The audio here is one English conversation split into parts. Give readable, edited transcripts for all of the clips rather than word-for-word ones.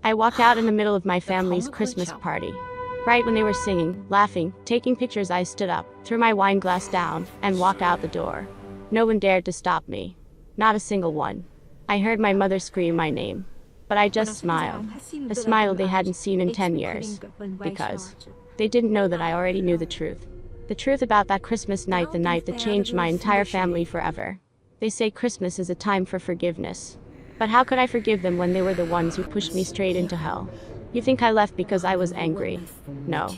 I walked out in the middle of my family's Christmas party. Right when they were singing, laughing, taking pictures, I stood up, threw my wine glass down, and walked out the door. No one dared to stop me. Not a single one. I heard my mother scream my name. But I just smiled. A smile they hadn't seen in 10 years. Because they didn't know that I already knew the truth. The truth about that Christmas night, the night that changed my entire family forever. They say Christmas is a time for forgiveness. But how could I forgive them when they were the ones who pushed me straight into hell? You think I left because I was angry? No.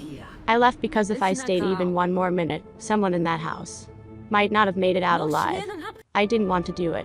I left because if I stayed even one more minute, someone in that house might not have made it out alive. I didn't want to do it.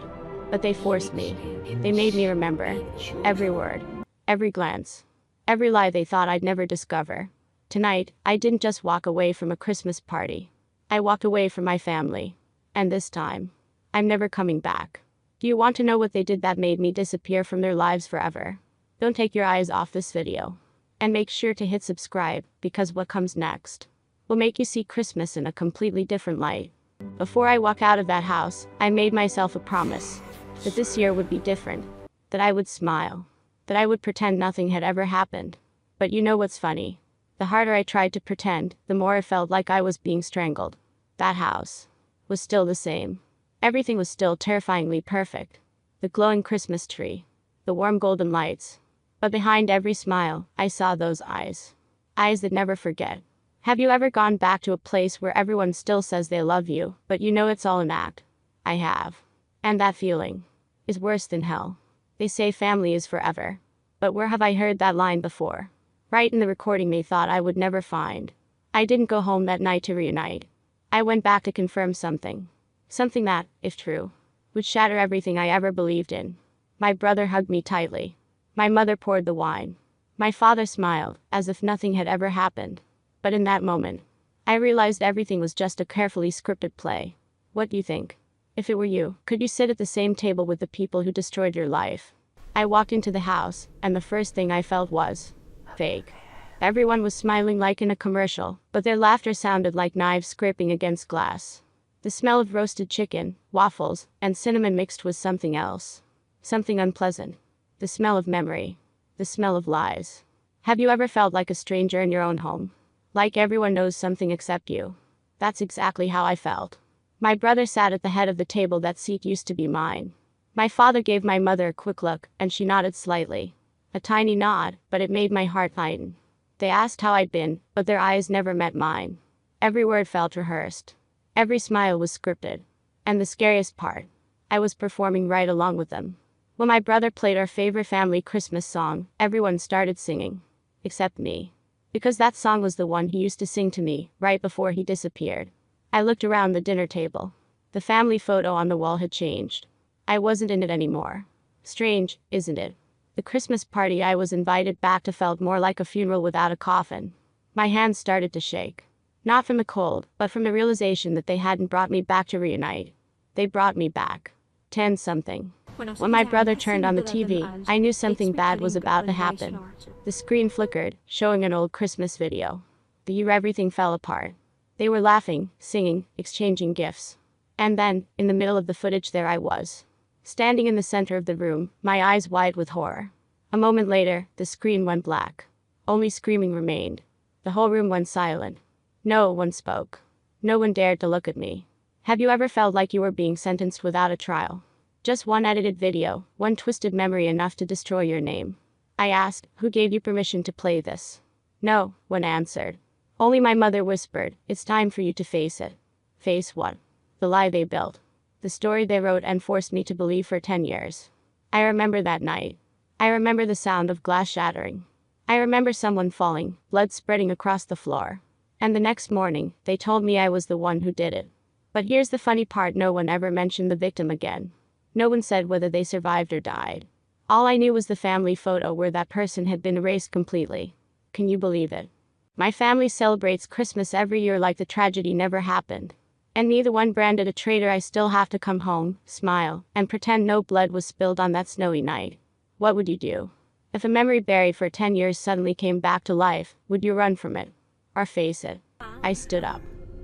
But they forced me. They made me remember every word, every glance, every lie they thought I'd never discover. Tonight, I didn't just walk away from a Christmas party. I walked away from my family. And this time, I'm never coming back. Do you want to know what they did that made me disappear from their lives forever? Don't take your eyes off this video. And make sure to hit subscribe, because what comes next will make you see Christmas in a completely different light. Before I walk out of that house, I made myself a promise that this year would be different, that I would smile, that I would pretend nothing had ever happened. But you know what's funny? The harder I tried to pretend, the more it felt like I was being strangled. That house was still the same. Everything was still terrifyingly perfect. The glowing Christmas tree, the warm golden lights. But behind every smile, I saw those eyes. Eyes that never forget. Have you ever gone back to a place where everyone still says they love you, but you know it's all an act? I have. And that feeling is worse than hell. They say family is forever. But where have I heard that line before? Right in the recording they thought I would never find. I didn't go home that night to reunite. I went back to confirm something. Something that, if true, would shatter everything I ever believed in. My brother hugged me tightly. My mother poured the wine. My father smiled, as if nothing had ever happened. But in that moment, I realized everything was just a carefully scripted play. What do you think? If it were you, could you sit at the same table with the people who destroyed your life? I walked into the house, and the first thing I felt was fake. Everyone was smiling like in a commercial, but their laughter sounded like knives scraping against glass. The smell of roasted chicken, waffles, and cinnamon mixed with something else. Something unpleasant. The smell of memory. The smell of lies. Have you ever felt like a stranger in your own home? Like everyone knows something except you? That's exactly how I felt. My brother sat at the head of the table. That seat used to be mine. My father gave my mother a quick look, and she nodded slightly. A tiny nod, but it made my heart tighten. They asked how I'd been, but their eyes never met mine. Every word felt rehearsed. Every smile was scripted. And the scariest part, I was performing right along with them. When my brother played our favorite family Christmas song, everyone started singing. Except me. Because that song was the one he used to sing to me, right before he disappeared. I looked around the dinner table. The family photo on the wall had changed. I wasn't in it anymore. Strange, isn't it? The Christmas party I was invited back to felt more like a funeral without a coffin. My hands started to shake. Not from the cold, but from the realization that they hadn't brought me back to reunite. They brought me back. 10-something. When my brother turned on the TV, I knew something bad was about to happen. The screen flickered, showing an old Christmas video. The year everything fell apart. They were laughing, singing, exchanging gifts. And then, in the middle of the footage, there I was. Standing in the center of the room, my eyes wide with horror. A moment later, the screen went black. Only screaming remained. The whole room went silent. No one spoke. No one dared to look at me. Have you ever felt like you were being sentenced without a trial? Just one edited video, one twisted memory enough to destroy your name. I asked, who gave you permission to play this? No one answered. Only my mother whispered, it's time for you to face it. Face what? The lie they built. The story they wrote and forced me to believe for 10 years. I remember that night. I remember the sound of glass shattering. I remember someone falling, blood spreading across the floor. And the next morning, they told me I was the one who did it. But here's the funny part, no one ever mentioned the victim again. No one said whether they survived or died. All I knew was the family photo where that person had been erased completely. Can you believe it? My family celebrates Christmas every year like the tragedy never happened. And neither one branded a traitor. I still have to come home, smile, and pretend no blood was spilled on that snowy night. What would you do? If a memory buried for 10 years suddenly came back to life, would you run from it? Or face it? I stood up.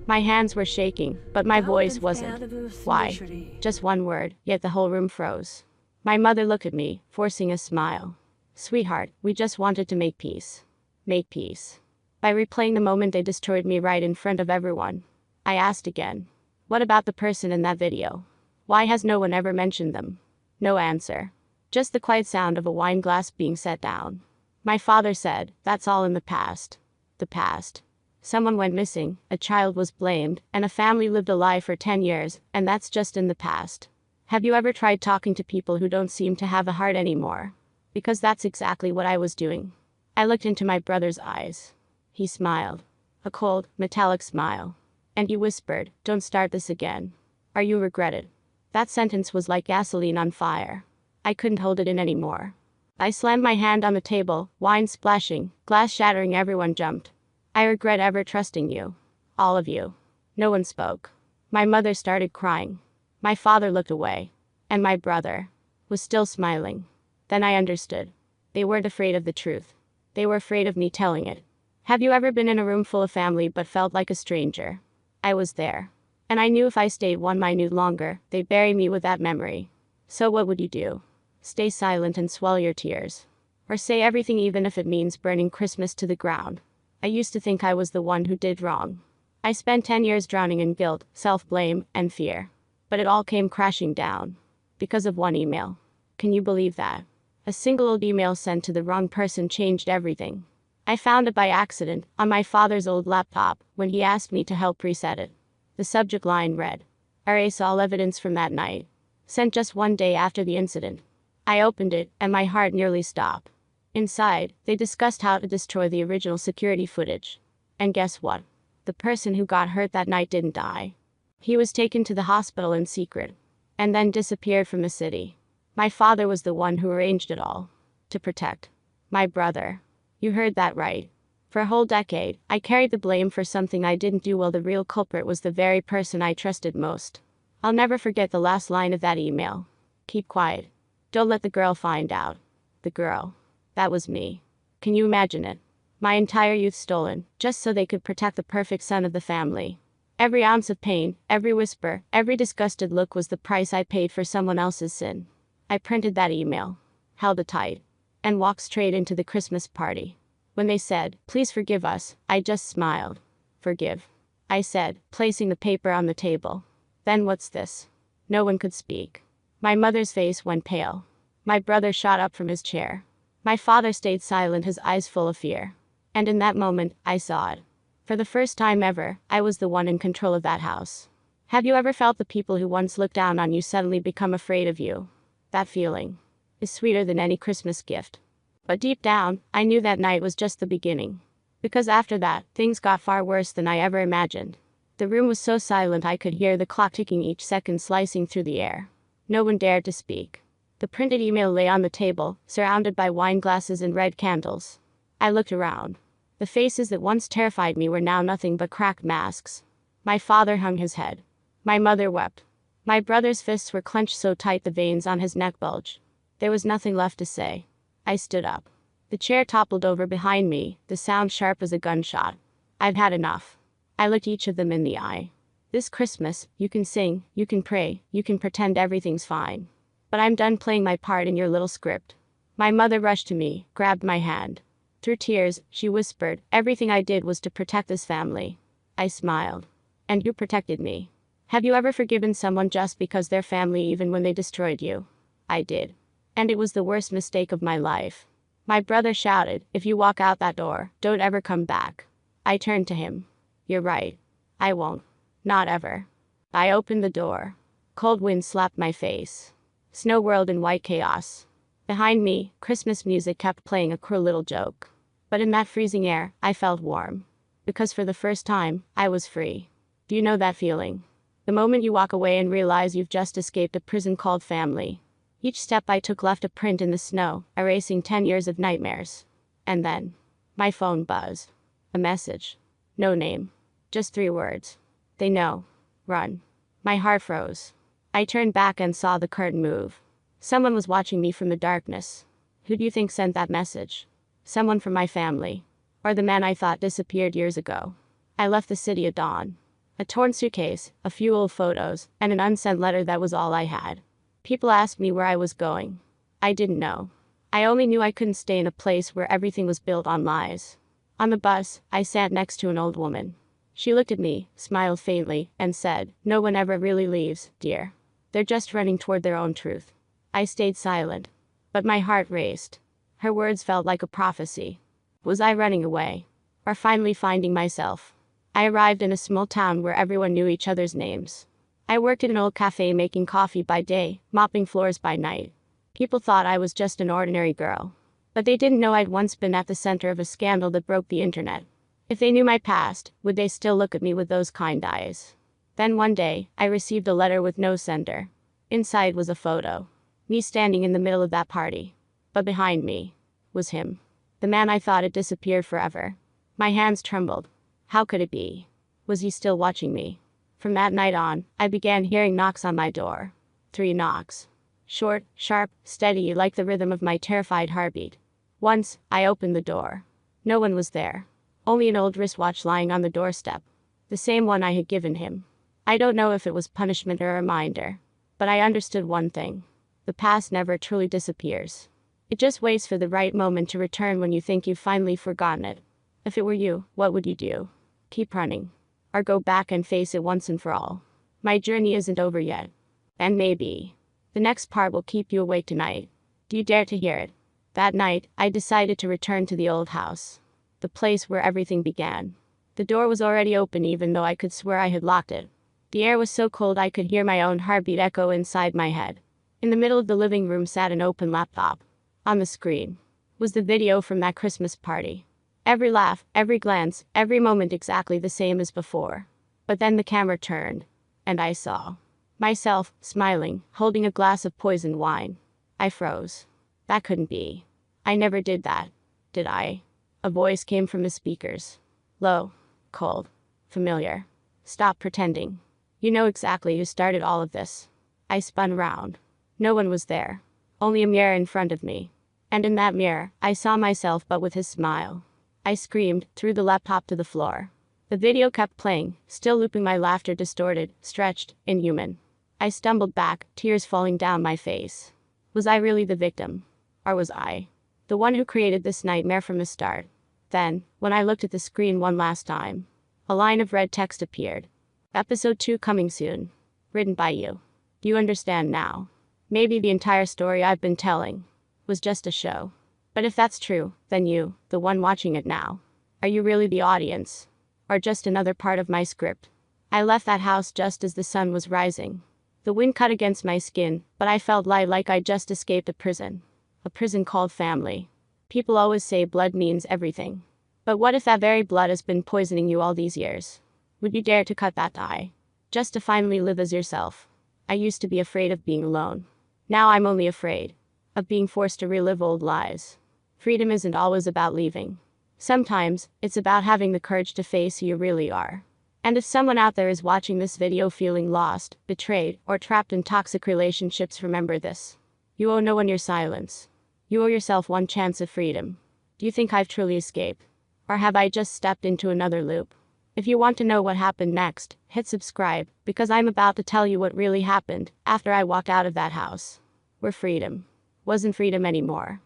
My hands were shaking, but my voice wasn't. Why? Just one word, yet the whole room froze. My mother looked at me, forcing a smile. Sweetheart, we just wanted to make peace. Make peace. By replaying the moment they destroyed me right in front of everyone, I asked again. What about the person in that video? Why has no one ever mentioned them? No answer. Just the quiet sound of a wine glass being set down. My father said, that's all in the past. The past. Someone went missing, a child was blamed, and a family lived a lie for 10 years, and that's just in the past. Have you ever tried talking to people who don't seem to have a heart anymore? Because that's exactly what I was doing. I looked into my brother's eyes. He smiled. A cold, metallic smile. And he whispered, don't start this again. Or you regret it. That sentence was like gasoline on fire. I couldn't hold it in anymore. I slammed my hand on the table, wine splashing, glass shattering. Everyone jumped. I regret ever trusting you. All of you. No one spoke. My mother started crying. My father looked away. And my brother was still smiling. Then I understood. They weren't afraid of the truth. They were afraid of me telling it. Have you ever been in a room full of family but felt like a stranger? I was there. And I knew if I stayed 1 minute longer, they'd bury me with that memory. So what would you do? Stay silent and swallow your tears? Or say everything even if it means burning Christmas to the ground? I used to think I was the one who did wrong. I spent 10 years drowning in guilt, self-blame, and fear. But it all came crashing down. Because of one email. Can you believe that? A single old email sent to the wrong person changed everything. I found it by accident, on my father's old laptop, when he asked me to help reset it. The subject line read, erase all evidence from that night. Sent just 1 day after the incident. I opened it, and my heart nearly stopped. Inside, they discussed how to destroy the original security footage. And guess what? The person who got hurt that night didn't die. He was taken to the hospital in secret. And then disappeared from the city. My father was the one who arranged it all. To protect my brother. You heard that right. For a whole decade, I carried the blame for something I didn't do while the real culprit was the very person I trusted most. I'll never forget the last line of that email. Keep quiet. Don't let the girl find out. The girl. That was me. Can you imagine it? My entire youth stolen, just so they could protect the perfect son of the family. Every ounce of pain, every whisper, every disgusted look was the price I paid for someone else's sin. I printed that email, held it tight, and walked straight into the Christmas party. When they said, please forgive us, I just smiled. Forgive? I said, placing the paper on the table. Then what's this? No one could speak. My mother's face went pale. My brother shot up from his chair. My father stayed silent, his eyes full of fear. And in that moment, I saw it. For the first time ever, I was the one in control of that house. Have you ever felt the people who once looked down on you suddenly become afraid of you? That feeling is sweeter than any Christmas gift. But deep down, I knew that night was just the beginning. Because after that, things got far worse than I ever imagined. The room was so silent I could hear the clock ticking, each second slicing through the air. No one dared to speak. The printed email lay on the table, surrounded by wine glasses and red candles. I looked around. The faces that once terrified me were now nothing but cracked masks. My father hung his head. My mother wept. My brother's fists were clenched so tight the veins on his neck bulged. There was nothing left to say. I stood up. The chair toppled over behind me, the sound sharp as a gunshot. I've had enough. I looked each of them in the eye. This Christmas, you can sing, you can pray, you can pretend everything's fine. But I'm done playing my part in your little script. My mother rushed to me, grabbed my hand. Through tears, she whispered, everything I did was to protect this family. I smiled. And you protected me. Have you ever forgiven someone just because they're family even when they destroyed you? I did. And it was the worst mistake of my life. My brother shouted, if you walk out that door, don't ever come back. I turned to him. You're right. I won't. Not ever. I opened the door. Cold wind slapped my face. Snow whirled in white chaos. Behind me, Christmas music kept playing a cruel little joke. But in that freezing air, I felt warm. Because for the first time, I was free. Do you know that feeling? The moment you walk away and realize you've just escaped a prison called family. Each step I took left a print in the snow, erasing 10 years of nightmares. And then, my phone buzzed. A message. No name. Just 3 words. They know. Run. My heart froze. I turned back and saw the curtain move. Someone was watching me from the darkness. Who do you think sent that message? Someone from my family. Or the man I thought disappeared years ago. I left the city at dawn. A torn suitcase, a few old photos, and an unsent letter. That was all I had. People asked me where I was going. I didn't know. I only knew I couldn't stay in a place where everything was built on lies. On the bus, I sat next to an old woman. She looked at me, smiled faintly, and said, "No one ever really leaves, dear. They're just running toward their own truth." I stayed silent, but my heart raced. Her words felt like a prophecy. Was I running away? Or finally finding myself? I arrived in a small town where everyone knew each other's names. I worked at an old cafe making coffee by day, mopping floors by night. People thought I was just an ordinary girl. But they didn't know I'd once been at the center of a scandal that broke the internet. If they knew my past, would they still look at me with those kind eyes? Then one day, I received a letter with no sender. Inside was a photo. Me standing in the middle of that party. But behind me was him. The man I thought had disappeared forever. My hands trembled. How could it be? Was he still watching me? From that night on, I began hearing knocks on my door. 3 knocks. Short, sharp, steady, like the rhythm of my terrified heartbeat. Once, I opened the door. No one was there. Only an old wristwatch lying on the doorstep. The same one I had given him. I don't know if it was punishment or a reminder. But I understood one thing. The past never truly disappears. It just waits for the right moment to return when you think you've finally forgotten it. If it were you, what would you do? Keep running. Or go back and face it once and for all. My journey isn't over yet. And maybe the next part will keep you awake tonight. Do you dare to hear it? That night, I decided to return to the old house. The place where everything began. The door was already open even though I could swear I had locked it. The air was so cold I could hear my own heartbeat echo inside my head. In the middle of the living room sat an open laptop. On the screen was the video from that Christmas party. Every laugh, every glance, every moment exactly the same as before. But then the camera turned, and I saw myself, smiling, holding a glass of poisoned wine. I froze. That couldn't be. I never did that, did I? A voice came from the speakers. Low, cold, familiar. Stop pretending. You know exactly who started all of this. I spun round. No one was there. Only a mirror in front of me. And in that mirror, I saw myself but with his smile. I screamed, threw the laptop to the floor. The video kept playing, still looping, my laughter distorted, stretched, inhuman. I stumbled back, tears falling down my face. Was I really the victim? Or was I the one who created this nightmare from the start? Then, when I looked at the screen one last time, a line of red text appeared. Episode 2 coming soon. Written by you. Do you understand now? Maybe the entire story I've been telling was just a show. But if that's true, then you, the one watching it now, are you really the audience? Or just another part of my script? I left that house just as the sun was rising. The wind cut against my skin, but I felt light, like I just escaped a prison. A prison called family. People always say blood means everything. But what if that very blood has been poisoning you all these years? Would you dare to cut that tie? Just to finally live as yourself? I used to be afraid of being alone. Now I'm only afraid of being forced to relive old lies. Freedom isn't always about leaving. Sometimes, it's about having the courage to face who you really are. And if someone out there is watching this video feeling lost, betrayed, or trapped in toxic relationships, remember this. You owe no one your silence. You owe yourself one chance at freedom. Do you think I've truly escaped? Or have I just stepped into another loop? If you want to know what happened next, hit subscribe, because I'm about to tell you what really happened after I walked out of that house. Where freedom wasn't freedom anymore.